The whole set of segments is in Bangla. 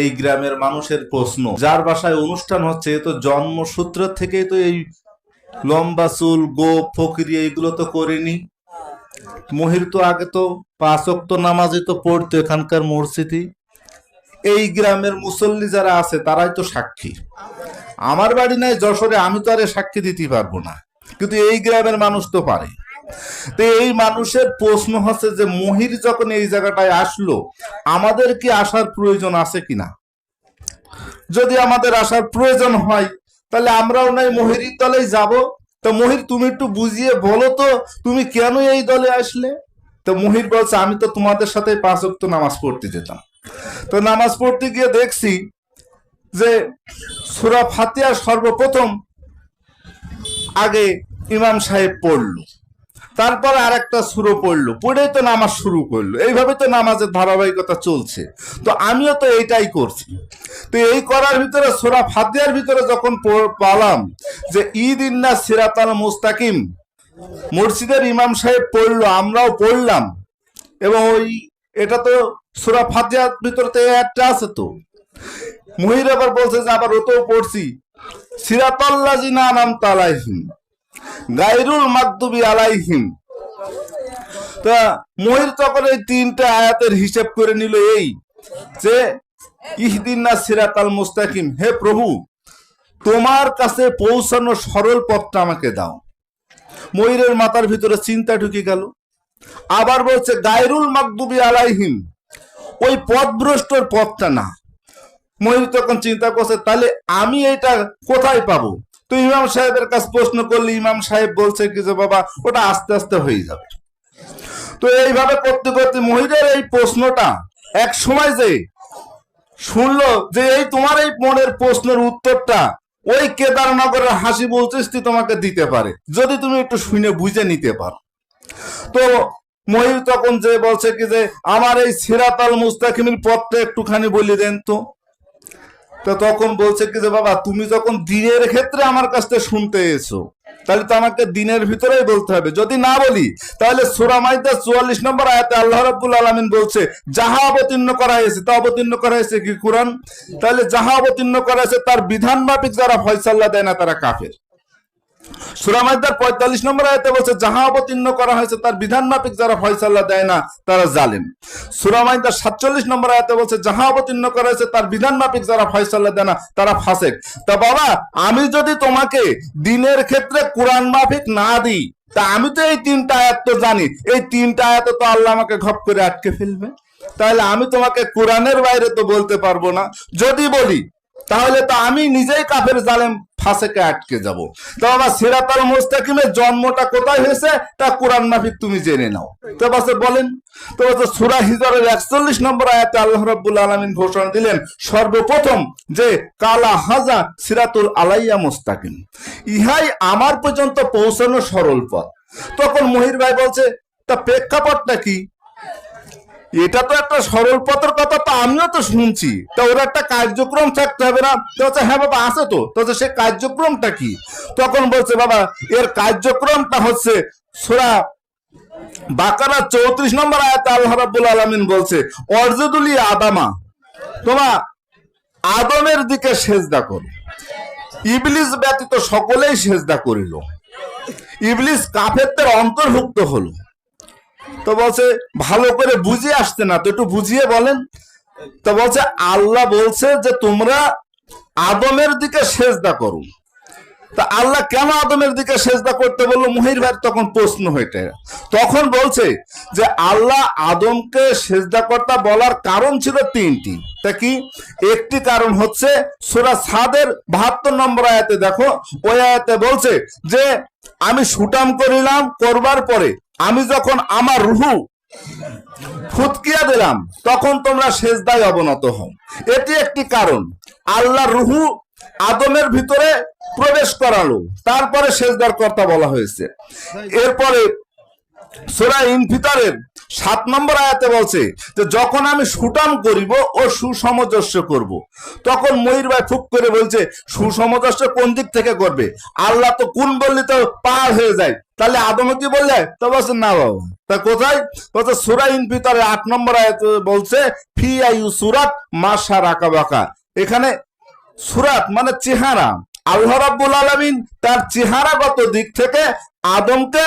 এই গ্রামের মানুষের প্রশ্ন, যার বাসায় অনুষ্ঠান হচ্ছে তো জন্মসূত্র থেকেই তো এই লম্বা চুল, গোপ, ফকিরি এইগুলো তো করেনি। মহির তো আগে তো 5 ওয়াক্ত নামাজই তো পড়তো এখানকার মসজিদে। এই গ্রামের মুসল্লি যারা আছে তারাই তো সাক্ষী। আমার বাড়ি নাই যশোরে, আমি তো আর সাক্ষী দিতে পারবো না, কিন্তু এই গ্রামের মানুষ তো পারে। তো এই মানুষের প্রশ্ন হচ্ছে যে মহির যখন এই জায়গাটায় আসলো, আমাদের কি আসার প্রয়োজন আছে কিনা। যদি আমাদের আসার প্রয়োজন হয় তাহলে আমরাও নাই মহির দলেই যাব। তো মহির, তুমি একটু বুঝিয়ে বলো তো তুমি কেন এই দলে আসলে। তো মহির বলছে, আমি তো তোমাদের সাথে 5 ওয়াক্ত নামাজ পড়তে যেতাম। তো নামাজ পড়তে গিয়ে দেখছি যে সূরা ফাতিহা সর্বপ্রথম আগে ইমাম সাহেব পড়লো, তারপর আর একটা সূরা পড়লো, পড়েই তো নামাজ শুরু করলো। এইভাবে তো নামাজের ধারাবাহিকতা চলছে। তো আমিও তো এইটাই করছি। তো এই করার ভিতরে সূরা ফাতিহার ভিতরে যখন পালাম যে ইহদিনা সিরাতাল মুস্তাকিম, মসজিদের ইমাম সাহেব পড়লো, আমরাও পড়লাম, এবং ওই এটা তো সূরা ফাতিহার ভিতরে তো একটা আছে। তো মহির আবার বলছে যে আবার ওতেও পড়ছি সিরাতাল্লাযিনা আনআমতা আলাইহিম গায়রুল মাগদুবি আলাইহিম। তা মহির তখন এই 3টা আয়াতের হিসাব করে নিল, এই যে ইহদিনা সিরাতাল মুস্তাকিম, হে প্রভু তোমার কাছে পৌঁছানোর সরল পথটা আমাকে দাও। মহিরের মাথার ভিতরে চিন্তা ঢুকে গেল। আবার বলছে গায়রুল মাগদুবি আলাইহিম, ওই পথভ্রষ্টর পথটা না। মহির তখন চিন্তা করছে, তাহলে আমি এটা কোথায় পাবো। তো ইমাম সাহেবের কাছে প্রশ্ন করলে ইমাম সাহেব বলছে কি যে বাবা ওটা আস্তে আস্তে হয়ে যাবে। তো এইভাবে করতে করতে মহিরের এই প্রশ্নটা এক সময় যে শুনলো যে এই তোমার এই মনের প্রশ্নের উত্তরটা ওই কেদারনগরের হাসিবুল চিশতি তোমাকে দিতে পারে, যদি তুমি একটু শুনে বুঝে নিতে পারো। তো মহির তখন যে বলছে কি যে আমার এই সিরাতাল মুস্তাকিমের পথটা একটুখানি বলে দেন তো। তো তখন বলছে কি যে বাবা তুমি যখন দিনের ক্ষেত্রে আমার কাছ থেকে শুনতে এসো, তাহলে তো আমাকে দিনের ভিতরেই বলতে হবে। যদি না বলি তাহলে সূরা মাইদা 44 নম্বর আয়াতে আল্লাহ রাব্বুল আলামিন বলছে যাহা অবতীর্ণ করা হয়েছে, তা অবতীর্ণ করা হয়েছে কি কুরআন। তাহলে যাহা অবতীর্ণ করা হয়েছে তার বিধান মাফিক যারা ফয়সালা দেয় না তারা কাফের। সূরা মাইদার 45 নম্বর আয়াতে বলছে যাহা অবতীর্ণ করা হয়েছে তার বিধান মাফিক যারা ফয়সালা দেয় না তারা জালেম। সূরা মাইদার 47 নম্বর আয়াতে বলছে যাহা অবতীর্ণ করা হয়েছে তার বিধান মাফিক যারা ফয়সালা দেয় না তারা ফাসেক। তা বাবা আমি যদি তোমাকে দিনের ক্ষেত্রে কোরআন মাফিক না দিই, তা আমি তো এই 3টা আয়াত তো জানি, এই 3টা আয়াত তো আল্লাহ আমাকে ঘপ করে আটকে ফেলবে। তাহলে আমি তোমাকে কোরআনের বাইরে তো বলতে পারবো না। যদি বলি তাহলে তো আমি নিজেই কাফের জালেম ফাসেকে আটকে যাব। তো বাবা সিরাতাল মুস্তাকিমের জন্মটা কোথায় হয়েছে তা কোরআন মাফিক তুমি জেনে নাও। তো বাসে বলেন, তো বাসে সূরা হিজরের 41 নম্বর আয়াতে আল্লাহ রাব্বুল আলামিন ঘোষণা দিলেন সর্বপ্রথম যে কালা হাজা সিরাতুল আলাইয়া মুস্তাকিম, ইহাই আমার পর্যন্ত পৌঁছানো সরল পথ। তখন মহির ভাই বলছে তা প্রেক্ষাপটটা কি। এটা তো একটা সরল পথের কথা, তো আমিও তো শুনছি, তা ওর একটা কার্যক্রম থাকতে হবে না। তো হ্যাঁ বাবা আছে তো, সে কার্যক্রমটা কি। তখন বলছে বাবা এর কার্যক্রমটা হচ্ছে সূরা বাকারা 34 নম্বর আয়াতে আল্লাহ রাব্বুল আলামিন বলছে অরজুদুলি আদামা, তোমরা আদমের দিকে সেজদা করো। ইবলিস ব্যতীত সকলেই সেজদা করিল, ইবলিস কাফেরদের অন্তর্ভুক্ত হলো। তো বলছে ভালো করে বুঝিয়ে আসছে না, তো একটু বুঝিয়ে বলেন। তো বলছে আল্লাহ বলছে যে তোমরা আদমের দিকে সেজদা করো। তা আল্লাহ কেন আদমের দিকে সেজদা করতে বললো, মহির ভাই তখন প্রশ্ন হইতে। তখন বলছে যে আল্লাহ আদমকে সেজদা করতে বলার কারণ ছিল 3টি। তা কি? একটি কারণ হচ্ছে সূরা সাদের 72 নম্বর আয়াতে দেখো, ওই আয়াতে বলছে যে আমি সুটাম করিলাম, করবার পরে আমি যখন আমার রূহ ফুৎকিয়া দিলাম তখন তোমরা সেজদায় অবনত হও। এটি একটি কারণ। আল্লাহ রূহ আদমের ভিতরে প্রবেশ করালো, তারপরে সেজদার কর্তা বলা হয়েছে। এরপরে সূরা ইনফিতারের 7 নম্বর আয়াতে বলছে যে যখন আমি সুটাম করিব ও সুসমজস্য করব, তখন মহির ভাই ফুক করে বলছে সুসমজস্য কোন দিক থেকে করবে? আল্লাহ তো কোন বললে তো পার হয়ে যায়, তাহলে আদমে কি বললে? তো বলছে না বাবা, তা কোথায়? বলছে সূরা ইনফিতারে 8 নম্বর আয়াতে বলছে ফি আইয়ু সূরাত মাশা রাকা বাকা। এখানে সূরাত মানে চেহারা, আল্লাহ রাব্বুল আলামিন তার চেহারাগত দিক থেকে আদমকে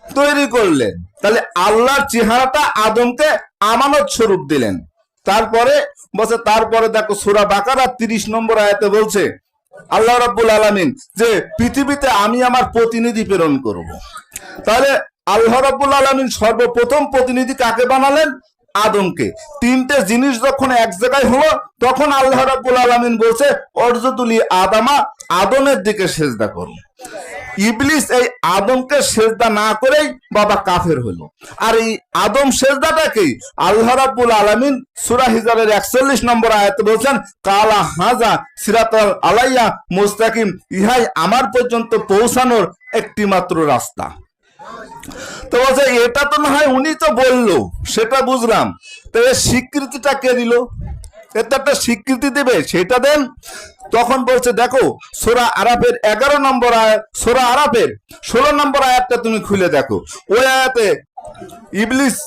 তৈরি করলেন, তাহলে আল্লাহর চেহারাটা আদমকে আমানত স্বরূপ দিলেন। তারপরে বলছে, তারপরে দেখো সূরা বাকারা 30 নম্বর আয়াতে বলছে আল্লাহ রাব্বুল আলামিন যে পৃথিবীতে আমি আমার প্রতিনিধি প্রেরণ করব। তাহলে আল্লাহ রাব্বুল আলামিন সর্বপ্রথম প্রতিনিধি কাকে বানালেন? আদমকে। 3টে জিনিস যখন এক জায়গায় হলো তখন আল্লাহ রাব্বুল আলামিন বলছে অরজুতুলি আদামা, আদমের দিকে সেজদা করো। ইবলিস এই আদমকে সেজদা না করেই বাবা কাফের হলো। আর এই আদম সেজদাটাকেই আল্লাহ রাব্বুল আলামিন সূরা হিজরের 41 নম্বর আয়াতে বলছেন কালা হাজা সিরাতাল আলাইয়া মুস্তাকিম, ইহাই আমার পর্যন্ত পৌঁছানোর একটি মাত্র রাস্তা। তো বলছে এটা তো না হয় উনি তো বললো, সেটা বুঝলাম, তো এর স্বীকৃতিটা কে দিল? এটা একটা স্বীকৃতি দেবে, সেটা দেন। তখন বলছে দেখো সূরা আরাফের 11 নম্বর আয়াত, সূরা আরাফের 16 নম্বর আয়াতটা তুমি খুলে দেখো। ওই আয়াতে ইবলিস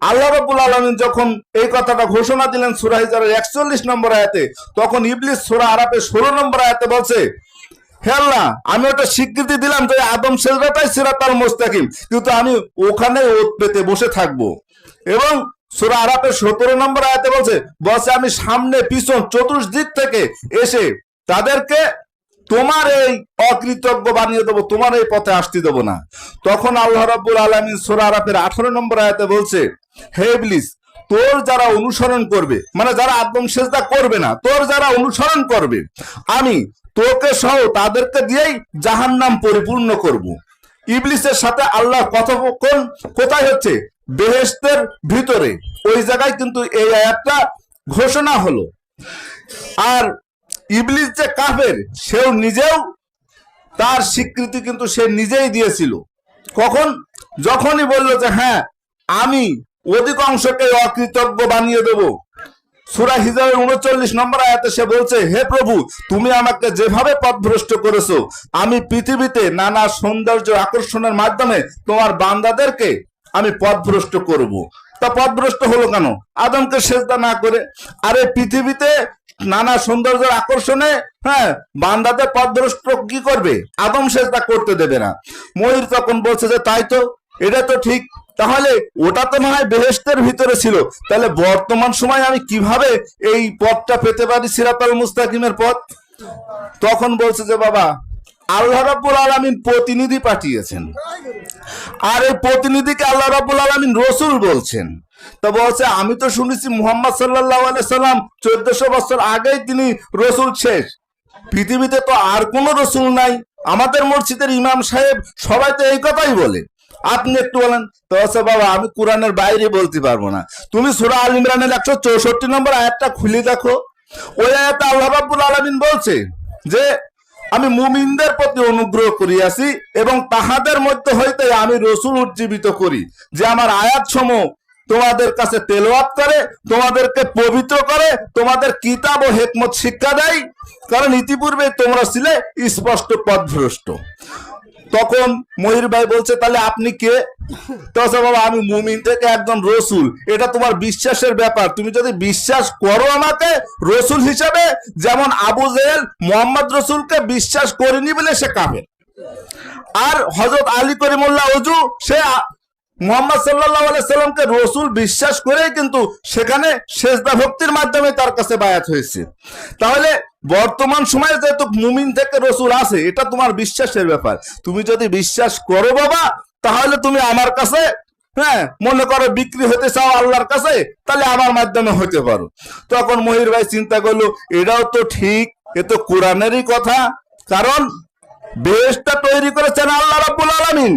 আল্লাহ রাব্বুল আলামিন যখন এই কথাটা ঘোষণা দিলেন সূরা হিজরের 41 নম্বর আয়াতে, তখন ইবলিস সূরা আরাফের 16 নম্বর আয়াতে বলছে হে আল্লাহ, আমি ওটা স্বীকৃতি দিলাম যে আদম সেজদাটাই সিরাতাল মুস্তাকিম, কিন্তু আমি ওখানে ওত পেতে বসে থাকবো। এবং সূরা আরাফের 17 নম্বর আয়াতে বলছে আমি সামনে পিছন চতুর্দিক থেকে এসে তাদেরকে তোমার এই অকৃতজ্ঞ বানিয়ে দেবো, তোমার এই পথে আসতে দেবো না। তখন আল্লাহ রাব্বুল আলামিন সূরা আরাফের 18 নম্বর আয়াতে বলছে হে ইবলিস, তোর যারা অনুসরণ করবে, মানে যারা আদম সেজদা করবে না, তোর যারা অনুসরণ করবে, আমি তোকে সহ তাদেরকে দিয়েই জাহান্নাম পরিপূর্ণ করব। ইবলিসের সাথে আল্লাহ কথোপকথন কোথায় হচ্ছে? বেহেশতের ভিতরে। ওই জায়গায় কিন্তু এই আয়াতটা ঘোষণা হলো। আর ইবলিস যে কাফের, সেও নিজেও তার স্বীকৃতি কিন্তু সে নিজেই দিয়েছিল। কখন? যখনই বলল যে হ্যাঁ আমি অধিকাংশকে অকৃতজ্ঞ বানিয়ে দেব। সূরা হিজরের 39 নম্বর আয়াতে সে বলছে হে প্রভু, তুমি আমাকে যেভাবে পথভ্রষ্ট করেছো, আমি পৃথিবীতে নানা সৌন্দর্য আকর্ষণের মাধ্যমে তোমার বান্দাদেরকে আমি পথভ্রষ্ট করব। তা পথভ্রষ্ট হলো কেন? আদমকে সেজদা না করে। আরে পৃথিবীতে নানা সৌন্দর্যের আকর্ষণে বান্দাদের পথভ্রষ্ট কি করবে? আদম সেজদা করতে দেবে না। মহির তখন বলছে যে তাই তো, এটা তো ঠিক, তাহলে ওটা তো না হয় বেহেশতের ভিতরে ছিল, তাহলে বর্তমান সময় আমি কিভাবে এই পথটা পেতে পারি, সিরাতাল মুস্তাকিমের পথ? তখন বলছে যে বাবা আল্লাহ রাব্বুল আলামিন প্রতিনিধি পাঠিয়েছেন, আর এই প্রতিনিধিকে আল্লাহ রাব্বুল আলামিন রসুল বলছেন। তো বলছে আমি তো শুনেছি মুহাম্মদ সাল্লাল্লাহু আলাইহি সাল্লাম 1400 বছর আগেই তিনি রসুল শেষ, পৃথিবীতে তো আর কোনো রসুল নাই। আমাদের মসজিদের ইমাম সাহেব সবাই তো এই কথাই বলে, আপনি একটু বলেন। তো বলছে বাবা আমি কোরআনের বাইরে বলতে পারবো না, তুমি সূরা আল ইমরানের 164 নম্বর আয়াতটা খুলে দেখো। ওই আয়াতে আল্লাহ রাব্বুল আলামিন বলছে যে আমি মুমিনদের প্রতি অনুগ্রহ করিয়াছি এবং তাহাদের মধ্যে হইতে আমি রসুল উজ্জীবিত করি, যে আমার আয়াত সমূহ তোমাদের কাছে তেলাওয়াত করে, তোমাদেরকে পবিত্র করে, তোমাদের কিতাব ও হিকমত শিক্ষা দেয়, কারণ ইতিপূর্বে তোমরা ছিলে স্পষ্ট পথভ্রষ্ট। তখন মহির ভাই বলছে তাহলে আপনি কে? তো বাবা আমি মুমিন থেকে একজন রসুল, এটা তোমার বিশ্বাসের ব্যাপার। তুমি যদি বিশ্বাস করো আমাকে রসুল হিসাবে, যেমন আবু জেহেল মোহাম্মদ রসুলকে বিশ্বাস করেনি বলে সে কাফের, আর হযরত আলী করিমুল্লাহ ওজু সে মুহাম্মদ সাল্লাল্লাহু আলাইহি সাল্লামকে রসুল বিশ্বাস করে কিন্তু সেখানে সেজদা ভক্তির মাধ্যমে তার কাছে বায়াত হয়েছে। তাহলে বর্তমান সময়ে যেহেতু মুমিন থেকে রসুল আছে, এটা তোমার বিশ্বাসের ব্যাপার। তুমি যদি বিশ্বাস করো বাবা, তাহলে তুমি আমার কাছে মনে করো বিক্রি হতে চাও আল্লাহর কাছে, তাহলে আমার মাধ্যমে হতে পারো। তখন মহির ভাই চিন্তা করলো এটাও তো ঠিক, এ তো কোরআনেরই কথা, কারণ বেহেশতটা তৈরি করেছেন আল্লাহ রাব্বুল আলামিন,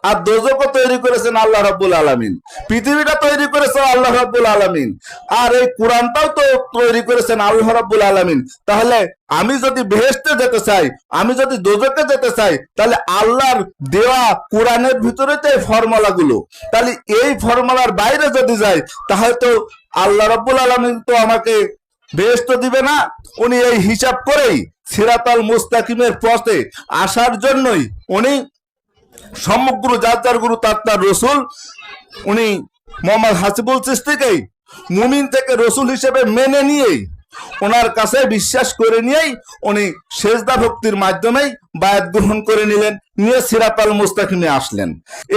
আর দোজকও তৈরি করেছেন আল্লাহ রাব্বুল আলামিন, পৃথিবীটা তৈরি করেছেন আল্লাহ রাব্বুল আলামিন, আর এই কোরআনটাও তো তৈরি করেছেন আল্লাহ রাব্বুল আলামিন। তাহলে আমি যদি বেহেশতে যেতে চাই, আমি যদি দোজকে যেতে চাই, তাহলে আল্লাহর দেওয়া কোরআনের ভিতরে তো এই ফর্মুলাগুলো, তাহলে এই ফর্মুলার বাইরে যদি যাই তাহলে তো আল্লাহ রাব্বুল আলামিন তো আমাকে বেহেশত দিবে না। উনি এই হিসাব করেই সিরাতাল মুস্তাকিমের পথে আসার জন্যই উনি সমগ্র যার যার গুরু তার তার রসুল, উনি মোহাম্মদ হাসিবুল চিশতিকেই মুমিন থেকে রসুল হিসেবে মেনে নিয়েই, ওনার কাছে বিশ্বাস করে নিয়েই উনি সেজদা ভক্তির মাধ্যমেই বায়াত গ্রহণ করে নিলেন, নিয়ে সিরাতাল মুস্তাকিমে আসলেন।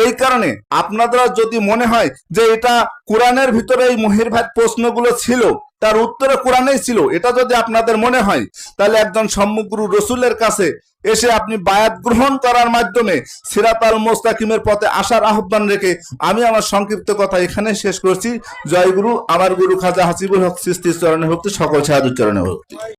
এই কারণে আপনাদের যদি মনে হয় যে এটা কোরআনের ভিতরে এই মহিরভাত প্রশ্নগুলো ছিল, তার উত্তরে কোরআনেই ছিল, এটা যদি আপনাদের মনে হয়, তাহলে একজন সমগ্র রসুলের কাছে এসে আপনি বায়াত গ্রহণ করার মাধ্যমে সিরাতাল মুস্তাকিমের পথে আসার আহ্বান রেখে আমি আমার সংক্ষিপ্ত কথা এখানে শেষ করছি। জয় গুরু, আমার গুরু খাজা হাসিবুল হক চিশতির চরণে ভক্তি, সকল সাধুর চরণে ভক্তি।